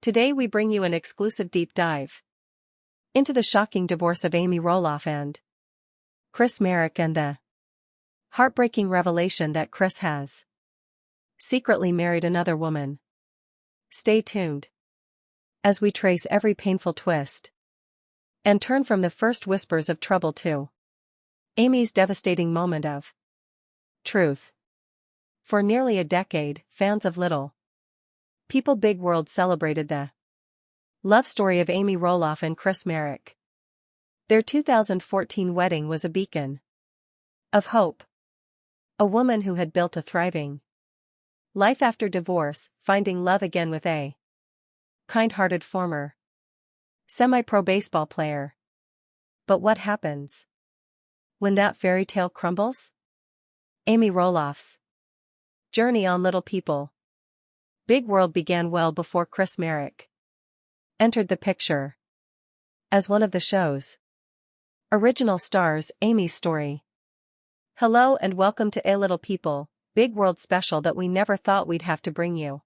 Today we bring you an exclusive deep dive into the shocking divorce of Amy Roloff and Chris Marek and the heartbreaking revelation that Chris has secretly married another woman. Stay tuned as we trace every painful twist and turn from the first whispers of trouble to Amy's devastating moment of truth. For nearly a decade, fans of Little People Big World celebrated the love story of Amy Roloff and Chris Marek. Their 2014 wedding was a beacon of hope. A woman who had built a thriving life after divorce, finding love again with a kind-hearted former semi-pro baseball player. But what happens when that fairy tale crumbles? Amy Roloff's journey on Little People Big World began well before Chris Marek entered the picture as one of the show's original stars. Amy's story. Hello and welcome to A Little People Big World special that we never thought we'd have to bring you.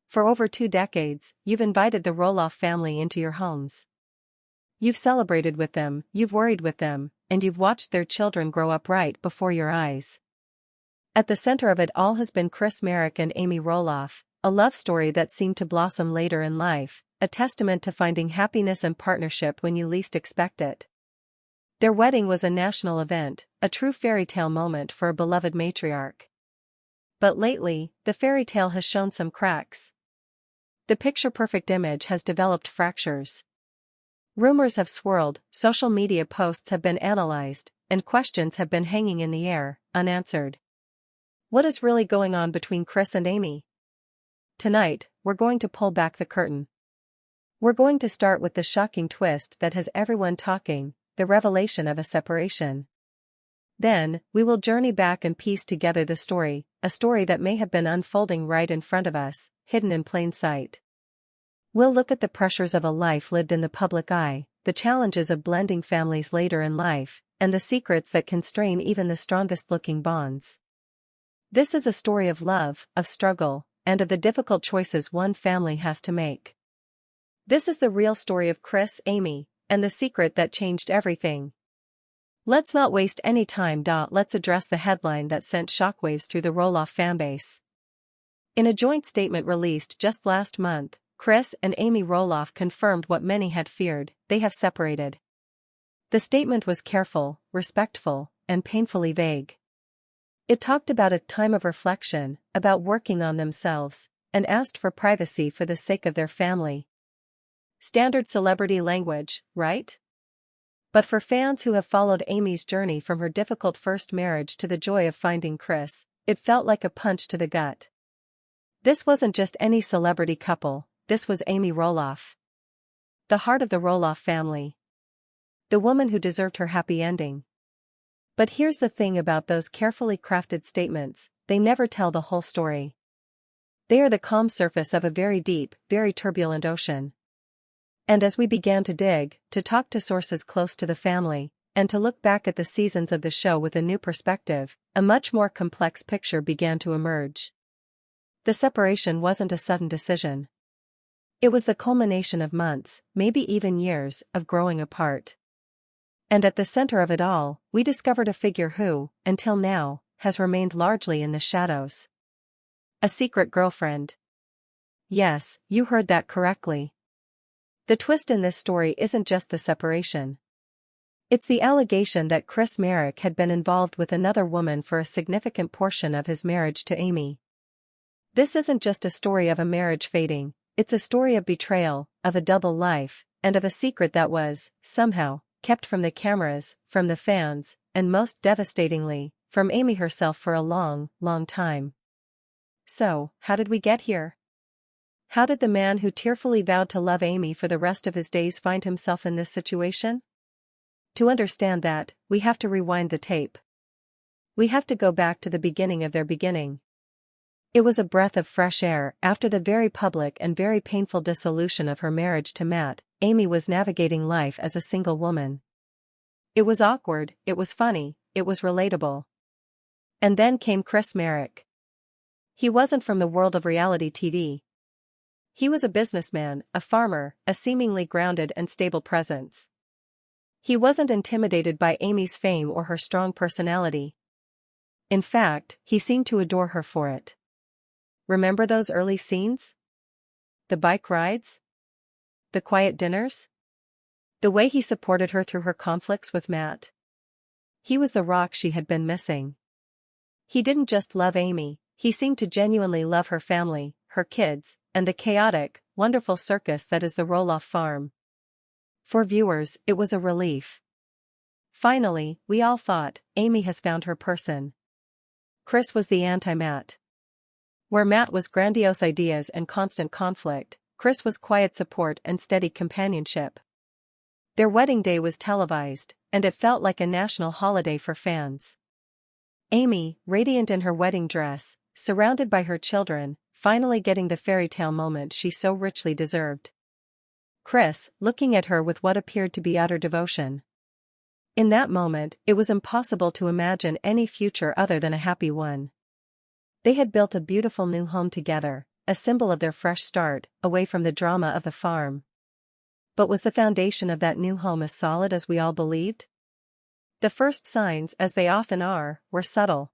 For over 2 decades, you've invited the Roloff family into your homes. You've celebrated with them, you've worried with them, and you've watched their children grow up right before your eyes. At the center of it all has been Chris Marek and Amy Roloff, a love story that seemed to blossom later in life, a testament to finding happiness and partnership when you least expect it. Their wedding was a national event, a true fairy tale moment for a beloved matriarch. But lately, the fairy tale has shown some cracks. The picture-perfect image has developed fractures. Rumors have swirled, social media posts have been analyzed, and questions have been hanging in the air, unanswered. What is really going on between Chris and Amy? Tonight, we're going to pull back the curtain. We're going to start with the shocking twist that has everyone talking, the revelation of a separation. Then, we will journey back and piece together the story, a story that may have been unfolding right in front of us, hidden in plain sight. We'll look at the pressures of a life lived in the public eye, the challenges of blending families later in life, and the secrets that can strain even the strongest-looking bonds. This is a story of love, of struggle, and of the difficult choices one family has to make. This is the real story of Chris, Amy, and the secret that changed everything. Let's not waste any time. Let's address the headline that sent shockwaves through the Roloff fanbase. In a joint statement released just last month, Chris and Amy Roloff confirmed what many had feared: they have separated. The statement was careful, respectful, and painfully vague. It talked about a time of reflection, about working on themselves, and asked for privacy for the sake of their family. Standard celebrity language, right? But for fans who have followed Amy's journey from her difficult first marriage to the joy of finding Chris, it felt like a punch to the gut. This wasn't just any celebrity couple, this was Amy Roloff. The heart of the Roloff family. The woman who deserved her happy ending. But here's the thing about those carefully crafted statements: they never tell the whole story. They are the calm surface of a very deep, very turbulent ocean. And as we began to dig, to talk to sources close to the family, and to look back at the seasons of the show with a new perspective, a much more complex picture began to emerge. The separation wasn't a sudden decision. It was the culmination of months, maybe even years, of growing apart. And at the center of it all, we discovered a figure who, until now, has remained largely in the shadows. A secret girlfriend. Yes, you heard that correctly. The twist in this story isn't just the separation. It's the allegation that Chris Marek had been involved with another woman for a significant portion of his marriage to Amy. This isn't just a story of a marriage fading, it's a story of betrayal, of a double life, and of a secret that was, somehow, kept from the cameras, from the fans, and most devastatingly, from Amy herself for a long, long time. So, how did we get here? How did the man who tearfully vowed to love Amy for the rest of his days find himself in this situation? To understand that, we have to rewind the tape. We have to go back to the beginning of their beginning. It was a breath of fresh air. After the very public and very painful dissolution of her marriage to Matt, Amy was navigating life as a single woman. It was awkward, it was funny, it was relatable. And then came Chris Marek. He wasn't from the world of reality TV. He was a businessman, a farmer, a seemingly grounded and stable presence. He wasn't intimidated by Amy's fame or her strong personality. In fact, he seemed to adore her for it. Remember those early scenes? The bike rides? The quiet dinners? The way he supported her through her conflicts with Matt. He was the rock she had been missing. He didn't just love Amy, he seemed to genuinely love her family, her kids, and the chaotic, wonderful circus that is the Roloff Farm. For viewers, it was a relief. Finally, we all thought, Amy has found her person. Chris was the anti-Matt. Where Matt was grandiose ideas and constant conflict, Chris was quiet support and steady companionship. Their wedding day was televised, and it felt like a national holiday for fans. Amy, radiant in her wedding dress, surrounded by her children, finally getting the fairy tale moment she so richly deserved. Chris, looking at her with what appeared to be utter devotion. In that moment, it was impossible to imagine any future other than a happy one. They had built a beautiful new home together, a symbol of their fresh start, away from the drama of the farm. But was the foundation of that new home as solid as we all believed? The first signs, as they often are, were subtle.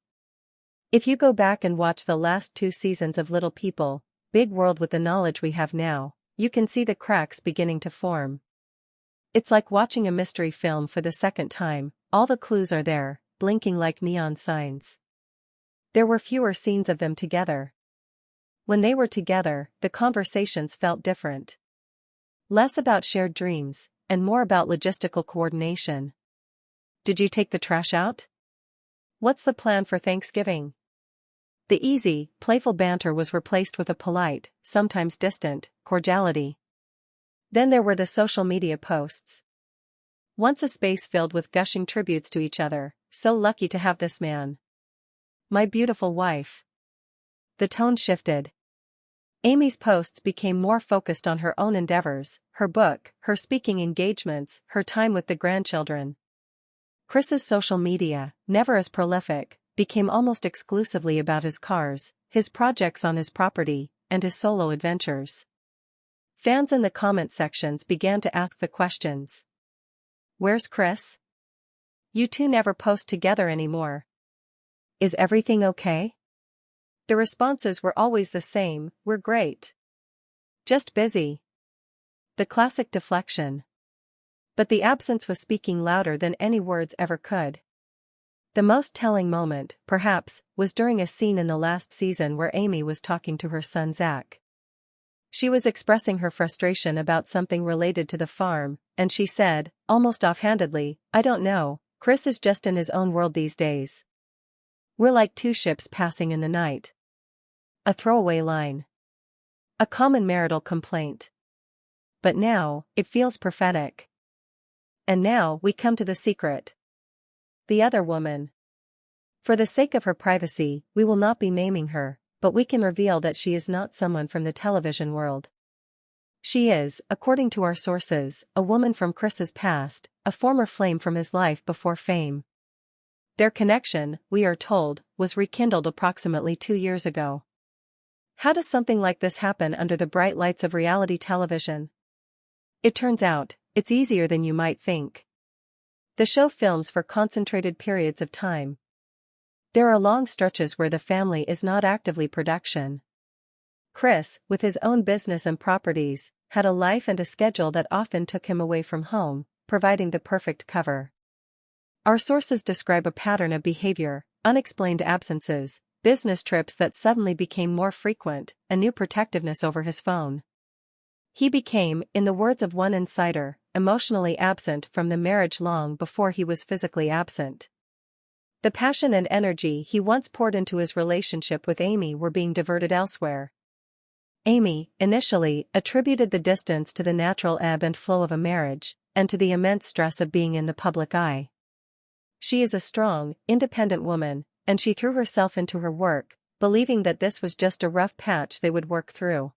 If you go back and watch the last 2 seasons of Little People, Big World with the knowledge we have now, you can see the cracks beginning to form. It's like watching a mystery film for the second time, all the clues are there, blinking like neon signs. There were fewer scenes of them together. When they were together, the conversations felt different. Less about shared dreams, and more about logistical coordination. Did you take the trash out? What's the plan for Thanksgiving? The easy, playful banter was replaced with a polite, sometimes distant, cordiality. Then there were the social media posts. Once a space filled with gushing tributes to each other, so lucky to have this man. My beautiful wife. The tone shifted. Amy's posts became more focused on her own endeavors, her book, her speaking engagements, her time with the grandchildren. Chris's social media, never as prolific, became almost exclusively about his cars, his projects on his property, and his solo adventures. Fans in the comment sections began to ask the questions. Where's Chris? You two never post together anymore. Is everything okay? The responses were always the same, we're great. Just busy. The classic deflection. But the absence was speaking louder than any words ever could. The most telling moment, perhaps, was during a scene in the last season where Amy was talking to her son Zach. She was expressing her frustration about something related to the farm, and she said, almost offhandedly, I don't know, Chris is just in his own world these days. We're like 2 ships passing in the night. A throwaway line. A common marital complaint. But now, it feels prophetic. And now we come to the secret. The other woman. For the sake of her privacy, we will not be naming her, but we can reveal that she is not someone from the television world. She is, according to our sources, a woman from Chris's past, a former flame from his life before fame. Their connection, we are told, was rekindled approximately 2 years ago. How does something like this happen under the bright lights of reality television? It turns out, it's easier than you might think. The show films for concentrated periods of time. There are long stretches where the family is not actively production. Chris, with his own business and properties, had a life and a schedule that often took him away from home, providing the perfect cover. Our sources describe a pattern of behavior, unexplained absences, business trips that suddenly became more frequent, a new protectiveness over his phone. He became, in the words of one insider, emotionally absent from the marriage long before he was physically absent. The passion and energy he once poured into his relationship with Amy were being diverted elsewhere. Amy, initially, attributed the distance to the natural ebb and flow of a marriage, and to the immense stress of being in the public eye. She is a strong, independent woman, and she threw herself into her work, believing that this was just a rough patch they would work through.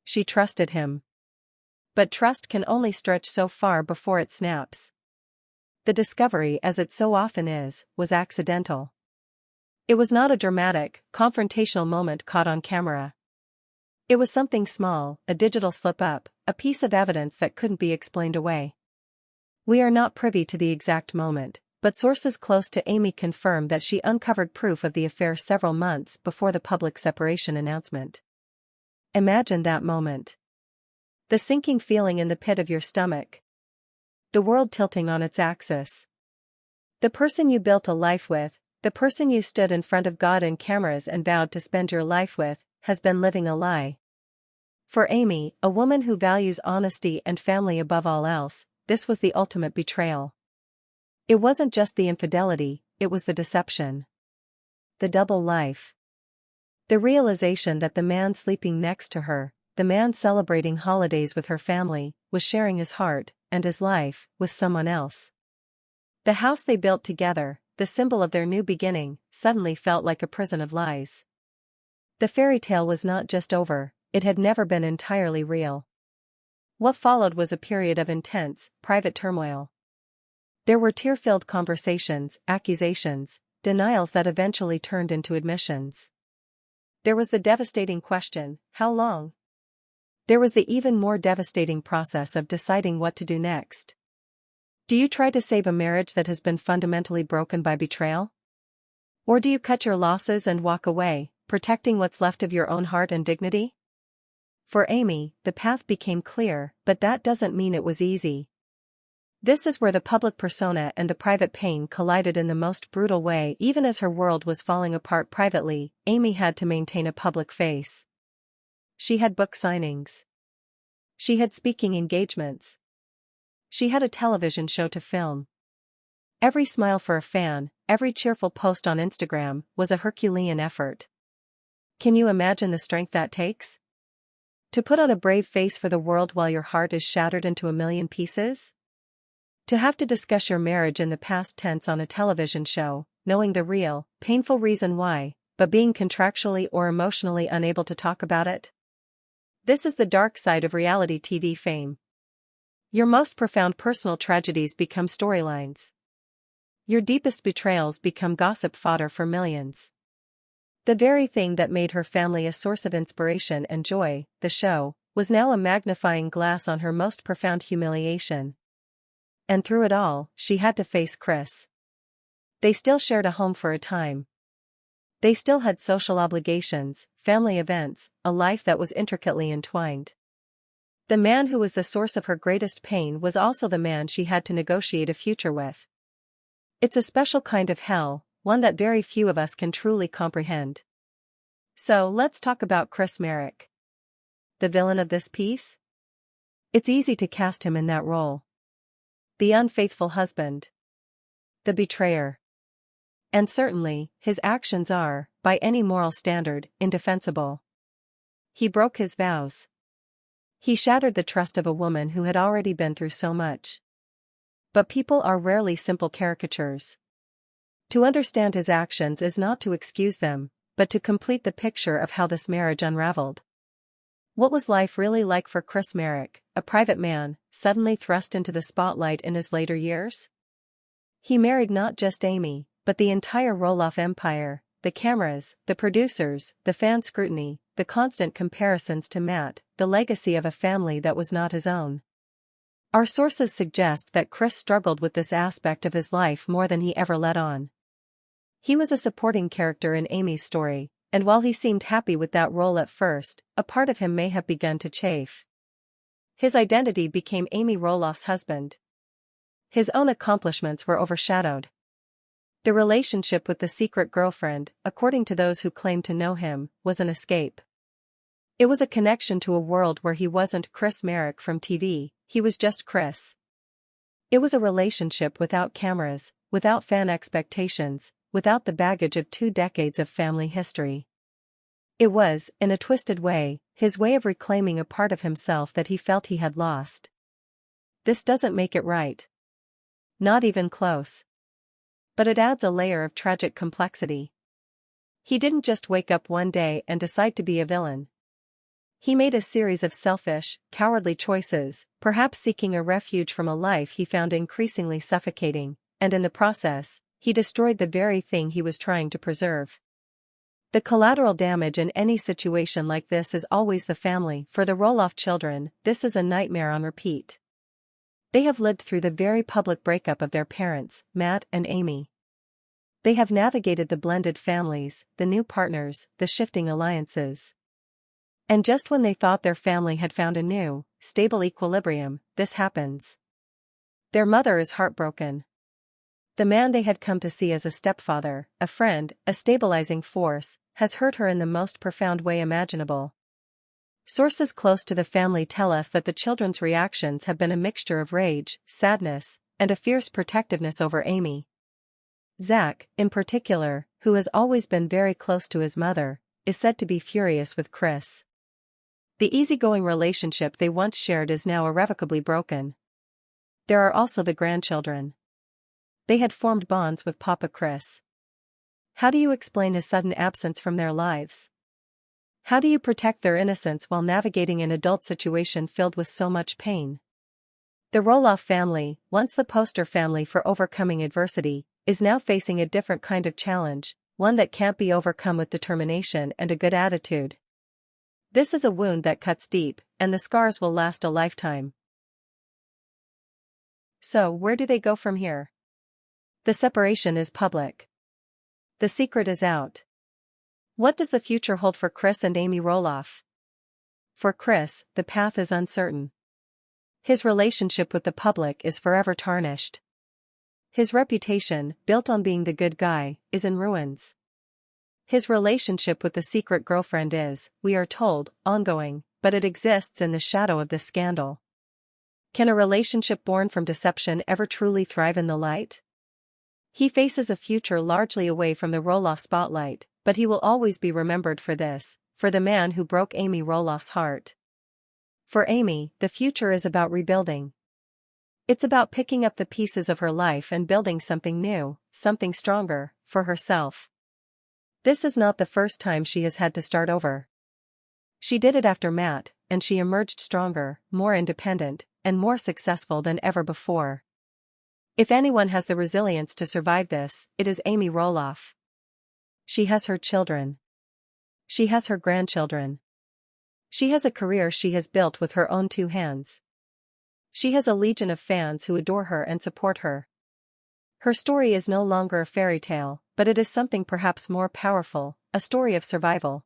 She trusted him. But trust can only stretch so far before it snaps. The discovery, as it so often is, was accidental. It was not a dramatic, confrontational moment caught on camera. It was something small, a digital slip-up, a piece of evidence that couldn't be explained away. We are not privy to the exact moment, but sources close to Amy confirm that she uncovered proof of the affair several months before the public separation announcement. Imagine that moment. The sinking feeling in the pit of your stomach. The world tilting on its axis. The person you built a life with, the person you stood in front of God and cameras and vowed to spend your life with, has been living a lie. For Amy, a woman who values honesty and family above all else, this was the ultimate betrayal. It wasn't just the infidelity, it was the deception. The double life. The realization that the man sleeping next to her, the man celebrating holidays with her family, was sharing his heart and his life with someone else. The house they built together, the symbol of their new beginning, suddenly felt like a prison of lies. The fairy tale was not just over, it had never been entirely real. What followed was a period of intense, private turmoil. There were tear-filled conversations, accusations, denials that eventually turned into admissions. There was the devastating question, how long? There was the even more devastating process of deciding what to do next. Do you try to save a marriage that has been fundamentally broken by betrayal? Or do you cut your losses and walk away, protecting what's left of your own heart and dignity? For Amy, the path became clear, but that doesn't mean it was easy. This is where the public persona and the private pain collided in the most brutal way. Even as her world was falling apart privately, Amy had to maintain a public face. She had book signings. She had speaking engagements. She had a television show to film. Every smile for a fan, every cheerful post on Instagram, was a Herculean effort. Can you imagine the strength that takes? To put on a brave face for the world while your heart is shattered into a million pieces? To have to discuss your marriage in the past tense on a television show, knowing the real, painful reason why, but being contractually or emotionally unable to talk about it? This is the dark side of reality TV fame. Your most profound personal tragedies become storylines. Your deepest betrayals become gossip fodder for millions. The very thing that made her family a source of inspiration and joy, the show, was now a magnifying glass on her most profound humiliation. And through it all, she had to face Chris. They still shared a home for a time. They still had social obligations, family events, a life that was intricately entwined. The man who was the source of her greatest pain was also the man she had to negotiate a future with. It's a special kind of hell, one that very few of us can truly comprehend. So let's talk about Chris Marek. The villain of this piece? It's easy to cast him in that role. The unfaithful husband. The betrayer. And certainly, his actions are, by any moral standard, indefensible. He broke his vows. He shattered the trust of a woman who had already been through so much. But people are rarely simple caricatures. To understand his actions is not to excuse them, but to complete the picture of how this marriage unraveled. What was life really like for Chris Marek, a private man, suddenly thrust into the spotlight in his later years? He married not just Amy, but the entire Roloff empire, the cameras, the producers, the fan scrutiny, the constant comparisons to Matt, the legacy of a family that was not his own. Our sources suggest that Chris struggled with this aspect of his life more than he ever let on. He was a supporting character in Amy's story, and while he seemed happy with that role at first, a part of him may have begun to chafe. His identity became Amy Roloff's husband. His own accomplishments were overshadowed. The relationship with the secret girlfriend, according to those who claimed to know him, was an escape. It was a connection to a world where he wasn't Chris Marek from TV, he was just Chris. It was a relationship without cameras, without fan expectations, without the baggage of 2 decades of family history. It was, in a twisted way, his way of reclaiming a part of himself that he felt he had lost. This doesn't make it right. Not even close. But it adds a layer of tragic complexity. He didn't just wake up one day and decide to be a villain. He made a series of selfish, cowardly choices, perhaps seeking a refuge from a life he found increasingly suffocating, and in the process, he destroyed the very thing he was trying to preserve. The collateral damage in any situation like this is always the family. For the Roloff children, this is a nightmare on repeat. They have lived through the very public breakup of their parents, Matt and Amy. They have navigated the blended families, the new partners, the shifting alliances. And just when they thought their family had found a new, stable equilibrium, this happens. Their mother is heartbroken. The man they had come to see as a stepfather, a friend, a stabilizing force, has hurt her in the most profound way imaginable. Sources close to the family tell us that the children's reactions have been a mixture of rage, sadness, and a fierce protectiveness over Amy. Zach, in particular, who has always been very close to his mother, is said to be furious with Chris. The easygoing relationship they once shared is now irrevocably broken. There are also the grandchildren. They had formed bonds with Papa Chris. How do you explain his sudden absence from their lives? How do you protect their innocence while navigating an adult situation filled with so much pain? The Roloff family, once the poster family for overcoming adversity, is now facing a different kind of challenge, one that can't be overcome with determination and a good attitude. This is a wound that cuts deep, and the scars will last a lifetime. So, where do they go from here? The separation is public. The secret is out. What does the future hold for Chris and Amy Roloff? For Chris, the path is uncertain. His relationship with the public is forever tarnished. His reputation, built on being the good guy, is in ruins. His relationship with the secret girlfriend is, we are told, ongoing, but it exists in the shadow of this scandal. Can a relationship born from deception ever truly thrive in the light? He faces a future largely away from the Roloff spotlight, but he will always be remembered for this, for the man who broke Amy Roloff's heart. For Amy, the future is about rebuilding. It's about picking up the pieces of her life and building something new, something stronger, for herself. This is not the first time she has had to start over. She did it after Matt, and she emerged stronger, more independent, and more successful than ever before. If anyone has the resilience to survive this, it is Amy Roloff. She has her children. She has her grandchildren. She has a career she has built with her own two hands. She has a legion of fans who adore her and support her. Her story is no longer a fairy tale, but it is something perhaps more powerful, a story of survival.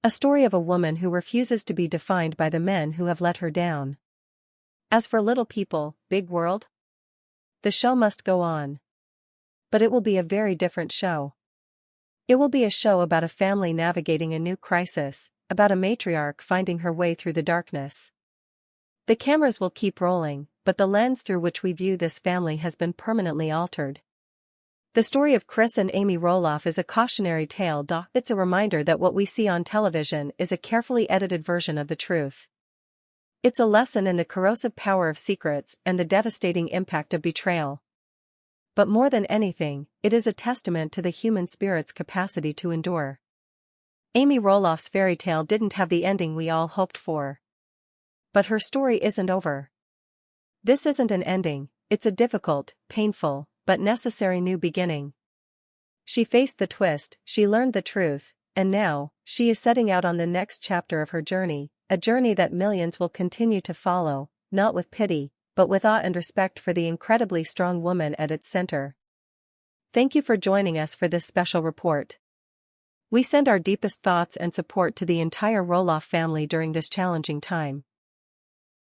A story of a woman who refuses to be defined by the men who have let her down. As for Little People, Big World, the show must go on. But it will be a very different show. It will be a show about a family navigating a new crisis, about a matriarch finding her way through the darkness. The cameras will keep rolling, but the lens through which we view this family has been permanently altered. The story of Chris and Amy Roloff is a cautionary tale. It's a reminder that what we see on television is a carefully edited version of the truth. It's a lesson in the corrosive power of secrets and the devastating impact of betrayal. But more than anything, it is a testament to the human spirit's capacity to endure. Amy Roloff's fairy tale didn't have the ending we all hoped for. But her story isn't over. This isn't an ending, it's a difficult, painful, but necessary new beginning. She faced the twist, she learned the truth, and now, she is setting out on the next chapter of her journey, a journey that millions will continue to follow, not with pity, but with awe and respect for the incredibly strong woman at its center. Thank you for joining us for this special report. We send our deepest thoughts and support to the entire Roloff family during this challenging time.